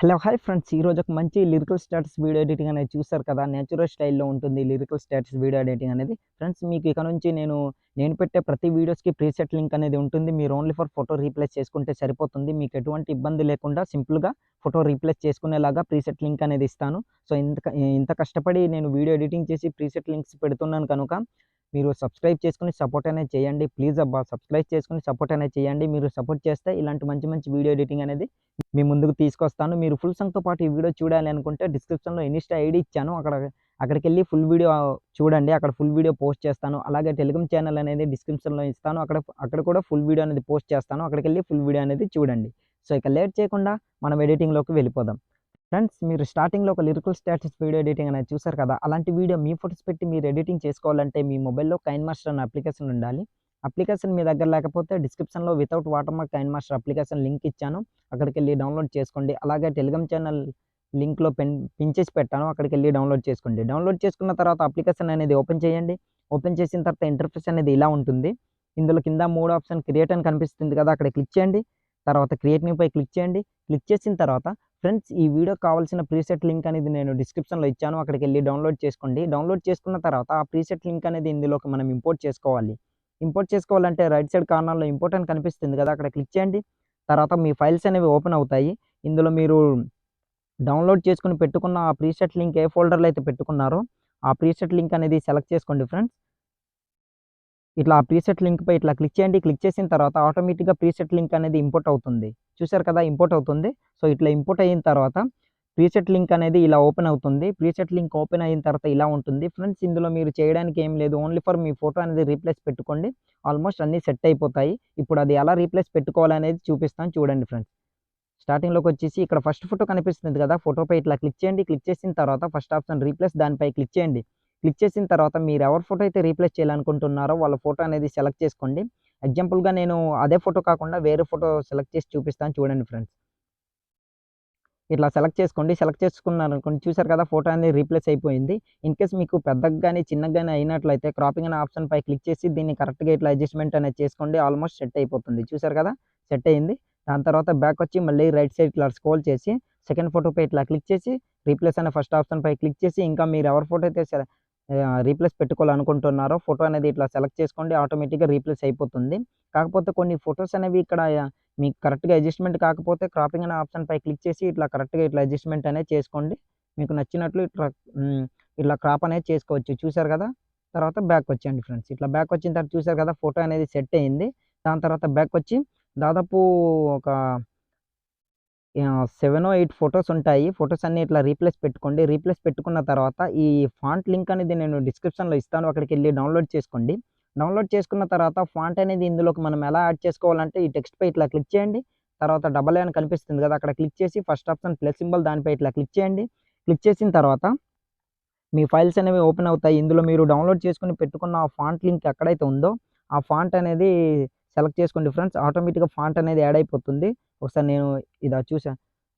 Hello hi friends, ఈరోజు ఒక మంచి లిరికల్ స్టేటస్ వీడియో ఎడిటింగ్ అనేది చూసారు కదా. నేచురల్ స్టైల్లో ఉంటుంది లిరికల్ స్టేటస్ వీడియో ఎడిటింగ్ అనేది. ఫ్రెండ్స్, మీకు ఇక నుంచి నేను పెట్టే ప్రతి వీడియోస్కి ప్రీసెట్ లింక్ అనేది ఉంటుంది. మీరు ఓన్లీ ఫర్ ఫోటో రీప్లేస్ చేసుకుంటే సరిపోతుంది. మీకు ఎటువంటి ఇబ్బంది లేకుండా సింపుల్గా ఫోటో రీప్లేస్ చేసుకునేలాగా ప్రీసెట్ లింక్ అనేది ఇస్తాను. సో ఇంత కష్టపడి నేను వీడియో ఎడిటింగ్ చేసి ప్రీసెట్ లింక్స్ పెడుతున్నాను కనుక మీరు సబ్స్క్రైబ్ చేసుకుని సపోర్ట్ అనేది చేయండి. ప్లీజ్ అబ్బా, సబ్స్క్రైబ్ చేసుకుని సపోర్ట్ అనేది చేయండి. మీరు సపోర్ట్ చేస్తే ఇలాంటి మంచి మంచి వీడియో ఎడిటింగ్ అనేది మీ ముందుకు తీసుకొస్తాను. మీరు ఫుల్ సాంగ్తో పాటు ఈ వీడియో చూడాలి అనుకుంటే డిస్క్రిప్షన్లో ఇన్స్టా ఐడి ఇచ్చాను. అక్కడికెళ్ళి ఫుల్ వీడియో చూడండి. అక్కడ ఫుల్ వీడియో పోస్ట్ చేస్తాను. అలాగే టెలిగ్రామ్ ఛానల్ అనేది డిస్క్రిప్షన్లో ఇస్తాను. అక్కడ కూడా ఫుల్ వీడియో అనేది పోస్ట్ చేస్తాను. అక్కడికెళ్ళి ఫుల్ వీడియో అనేది చూడండి. సో ఇక లేట్ చేయకుండా మనం ఎడిటింగ్లోకి వెళ్ళిపోదాం. ఫ్రెండ్స్, మీరు స్టార్టింగ్లో ఒక లిరికల్ స్టేటస్ వీడియో ఎడిటింగ్ అనేది చూసారు కదా. అలాంటి వీడియో మీ ఫోటోస్ పెట్టి మీరు ఎడిటింగ్ చేసుకోవాలంటే మీ మొబైల్లో కైన్మాస్టర్ అనే అప్లికేషన్ ఉండాలి. అప్లికేషన్ మీ దగ్గర లేకపోతే డిస్క్రిప్షన్లో without water mark కైన్మాస్టర్ application link ఇచ్చాను. అక్కడికెళ్ళి డౌన్లోడ్ చేసుకోండి. అలాగే టెలిగ్రామ్ ఛానల్ లింక్లో పిన్ చేసి పెట్టాను. అక్కడికెళ్ళి డౌన్లోడ్ చేసుకోండి. డౌన్లోడ్ చేసుకున్న తర్వాత అప్లికేషన్ అనేది ఓపెన్ చేయండి. ఓపెన్ చేసిన తర్వాత ఇంటర్ఫేస్ అనేది ఇలా ఉంటుంది. ఇందులో కింద 3 ఆప్షన్ క్రియేట్ అని కనిపిస్తుంది కదా, అక్కడ క్లిక్ చేయండి. తర్వాత క్రియేట్ న్యూ పై క్లిక్ చేయండి. క్లిక్ చేసిన తర్వాత ఫ్రెండ్స్, ఈ వీడియోకి కావాల్సిన ప్రీసెట్ లింక్ అనేది నేను డిస్క్రిప్షన్లో ఇచ్చాను. అక్కడికెళ్ళి డౌన్లోడ్ చేసుకోండి. డౌన్లోడ్ చేసుకున్న తర్వాత ఆ ప్రీసెట్ లింక్ అనేది ఇందులోకి మనం ఇంపోర్ట్ చేసుకోవాలి. ఇంపోర్ట్ చేసుకోవాలంటే రైట్ సైడ్ కార్నర్లో ఇంపోర్ట్ అని కనిపిస్తుంది కదా, అక్కడ క్లిక్ చేయండి. తర్వాత మీ ఫైల్స్ అనేవి ఓపెన్ అవుతాయి. ఇందులో మీరు డౌన్లోడ్ చేసుకుని పెట్టుకున్న ఆ ప్రీసెట్ లింక్ ఏ ఫోల్డర్లో అయితే పెట్టుకున్నారో ఆ ప్రీసెట్ లింక్ అనేది సెలెక్ట్ చేసుకోండి ఫ్రెండ్స్. ఇట్లా ఆ ప్రీసెట్ లింక్‌పై ఇట్లా క్లిక్ చేయండి. క్లిక్ చేసిన తర్వాత ఆటోమేటిక్‌గా ప్రీసెట్ లింక్ అనేది ఇంపోర్ట్ అవుతుంది. చూసారు కదా, ఇంపోర్ట్ అవుతుంది. సో ఇట్లా ఇంపోర్ట్ అయిన తర్వాత ప్రీసెట్ లింక్ అనేది ఇలా ఓపెన్ అవుతుంది. ప్రీసెట్ లింక్ ఓపెన్ అయిన తర్వాత ఇలా ఉంటుంది. ఫ్రెండ్స్, ఇందులో మీరు చేయడానికి ఏం లేదు. ఓన్లీ ఫర్ మీ ఫోటో అనేది రీప్లేస్ పెట్టుకోండి. ఆల్మోస్ట్ అన్నీ సెట్ అయిపోతాయి. ఇప్పుడు అది ఎలా రీప్లేస్ పెట్టుకోవాలనేది చూపిస్తాను చూడండి ఫ్రెండ్స్. స్టార్టింగ్‌లోకి వచ్చేసి ఇక్కడ ఫస్ట్ ఫోటో కనిపిస్తుంది కదా, ఫోటోపై ఇట్లా క్లిక్ చేయండి. క్లిక్ చేసిన తర్వాత ఫస్ట్ ఆప్షన్ రీప్లేస్ దానిపై క్లిక్ చేయండి. క్లిక్ చేసిన తర్వాత మీరు ఎవరి ఫోటో అయితే రీప్లేస్ చేయాలనుకుంటున్నారో వాళ్ళ ఫోటో అనేది సెలెక్ట్ చేసుకోండి. ఎగ్జాంపుల్‌గా నేను అదే ఫోటో కాకుండా వేరే ఫోటో సెలెక్ట్ చేసి చూపిస్తాను చూడండి ఫ్రెండ్స్. ఇట్లా సెలెక్ట్ చేసుకోండి. సెలెక్ట్ చేసుకున్నారనుకోండి, చూసారు కదా, ఫోటో అనేది రీప్లేస్ అయిపోయింది. ఇన్‌కేస్ మీకు పెద్దగా గాని, చిన్నగా గాని అయినట్లయితే క్రాపింగ్ అనే ఆప్షన్ పై క్లిక్ చేసి దీన్ని కరెక్ట్‌గా ఇట్లా అడ్జస్ట్‌మెంట్ అనేది చేసుకోండి. ఆల్మోస్ట్ సెట్ అయిపోతుంది. చూసారు కదా, సెట్ అయింది. దాని తర్వాత బ్యాక్ వచ్చి మళ్ళీ రైట్ సైడ్ ఇట్లా స్క్రోల్ చేసి సెకండ్ ఫోటోపై ఇట్లా క్లిక్ చేసి రీప్లేస్ అనే ఫస్ట్ ఆప్షన్ పై క్లిక్ చేసి ఇంకా మీరు ఎవరి ఫోటో అయితే రీప్లేస్ పెట్టుకోవాలనుకుంటున్నారో ఫోటో అనేది ఇట్లా సెలెక్ట్ చేసుకోండి. ఆటోమేటిక్‌గా రీప్లేస్ అయిపోతుంది. కాకపోతే కొన్ని ఫోటోస్ అనేవి ఇక్కడ మీకు కరెక్ట్‌గా అడ్జస్ట్‌మెంట్ కాకపోతే క్రాపింగ్ అనే ఆప్షన్ పై క్లిక్ చేసి ఇట్లా కరెక్ట్‌గా ఇట్లా అడ్జస్ట్‌మెంట్ అనేది చేసుకోండి. మీకు నచ్చినట్లు ఇట్లా క్రాప్ అనేది చేసుకోవచ్చు. చూసారు కదా, తర్వాత బ్యాక్ వచ్చేయండి ఫ్రెండ్స్. ఇట్లా బ్యాక్ వచ్చిన తర్వాత చూసారు కదా, ఫోటో అనేది సెట్ అయింది. దాని తర్వాత బ్యాక్ వచ్చి దాదాపు ఒక 7 8 ఫోటోస్ ఉంటాయి. ఫోటోస్ అన్నీ ఇట్లా రీప్లేస్ పెట్టుకోండి. రీప్లేస్ పెట్టుకున్న తర్వాత ఈ ఫాంట్ లింక్ అనేది నేను డిస్క్రిప్షన్‌లో ఇస్తాను. అక్కడికెళ్ళి డౌన్లోడ్ చేసుకోండి. డౌన్లోడ్ చేసుకున్న తర్వాత ఫాంట్ అనేది ఇందులోకి మనం ఎలా యాడ్ చేసుకోవాలంటే ఈ టెక్స్ట్‌పై ఇట్లా క్లిక్ చేయండి. తర్వాత డబల్ ఏ అని కనిపిస్తుంది కదా, అక్కడ క్లిక్ చేసి ఫస్ట్ ఆప్షన్ ప్లస్ సింబల్ దానిపై ఇట్లా క్లిక్ చేయండి. క్లిక్ చేసిన తర్వాత మీ ఫైల్స్ అనేవి ఓపెన్ అవుతాయి. ఇందులో మీరు డౌన్లోడ్ చేసుకొని పెట్టుకున్న ఆ ఫాంట్ లింక్ ఎక్కడైతే ఉందో ఆ ఫాంట్ అనేది సెలెక్ట్ చేసుకోండి ఫ్రెండ్స్. ఆటోమేటిక్‌గా ఫాంట్ అనేది యాడ్ అయిపోతుంది. ఒకసారి నేను ఇదా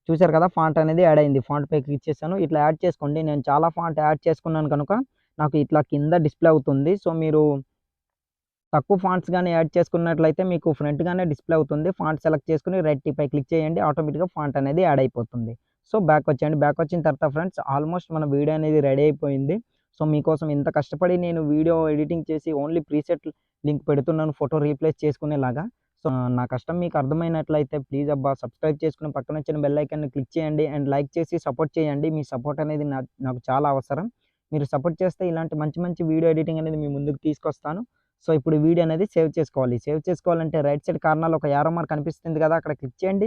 చూసారు కదా, ఫాంట్ అనేది యాడ్ అయింది. ఫాంట్‌పై క్లిక్ చేశాను. ఇట్లా యాడ్ చేసుకోండి. నేను చాలా ఫాంట్ యాడ్ చేసుకున్నాను కనుక నాకు ఇట్లా కింద డిస్‌ప్లే అవుతుంది. సో మీరు తక్కువ ఫాంట్స్ గాని యాడ్ చేసుకున్నట్లయితే మీకు ఫ్రంట్‌గానే డిస్‌ప్లే అవుతుంది. ఫాంట్ సెలెక్ట్ చేసుకొని రైట్ పై క్లిక్ చేయండి. ఆటోమేటిక్‌గా ఫాంట్ అనేది యాడ్ అయిపోతుంది. సో బ్యాక్ వచ్చేయండి. బ్యాక్ వచ్చిన తర్వాత ఫ్రెండ్స్, ఆల్మోస్ట్ మన వీడియో అనేది రెడీ అయిపోయింది. సో మీకోసం ఇంత కష్టపడి నేను వీడియో ఎడిటింగ్ చేసి ఓన్లీ ప్రీసెట్ లింక్ పెడుతున్నాను ఫోటో రీప్లేస్ చేసుకునేలాగా. సో నా కష్టం మీకు అర్థమైనట్లయితే ప్లీజ్ అబ్బా, సబ్స్క్రైబ్ చేసుకొని పక్కన వచ్చిన బెల్ ఐకాన్‌ని క్లిక్ చేయండి అండ్ లైక్ చేసి సపోర్ట్ చేయండి. మీ సపోర్ట్ అనేది నాకు చాలా అవసరం. మీరు సపోర్ట్ చేస్తే ఇలాంటి మంచి మంచి వీడియో ఎడిటింగ్ అనేది మీ ముందుకు తీసుకొస్తాను. సో ఇప్పుడు వీడియో అనేది సేవ్ చేసుకోవాలి. సేవ్ చేసుకోవాలంటే రైట్ సైడ్ కార్నర్‌లో ఒక యారో మార్క్ కనిపిస్తుంది కదా, అక్కడ క్లిక్ చేయండి.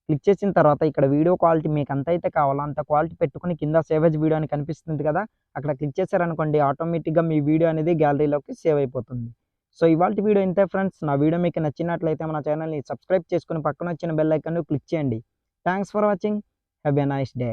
క్లిక్ చేసిన తర్వాత ఇక్కడ వీడియో క్వాలిటీ మీకు ఎంతైతే కావాలో అంత క్వాలిటీ పెట్టుకొని కింద సేవ్ యాస్ వీడియో అని కనిపిస్తుంది కదా, అక్కడ క్లిక్ చేశారనుకోండి ఆటోమేటిక్‌గా మీ వీడియో అనేది గ్యాలరీలోకి సేవ్ అయిపోతుంది. సో ఇవాల్టి వీడియో ఇంతే ఫ్రెండ్స్. నా వీడియో మీకు నచ్చినట్లయితే మన ఛానల్‌ని సబ్స్క్రైబ్ చేసుకొని పక్కన వచ్చిన బెల్ ఐకాన్‌ని క్లిక్ చేయండి. Thanks for watching. Have a nice day.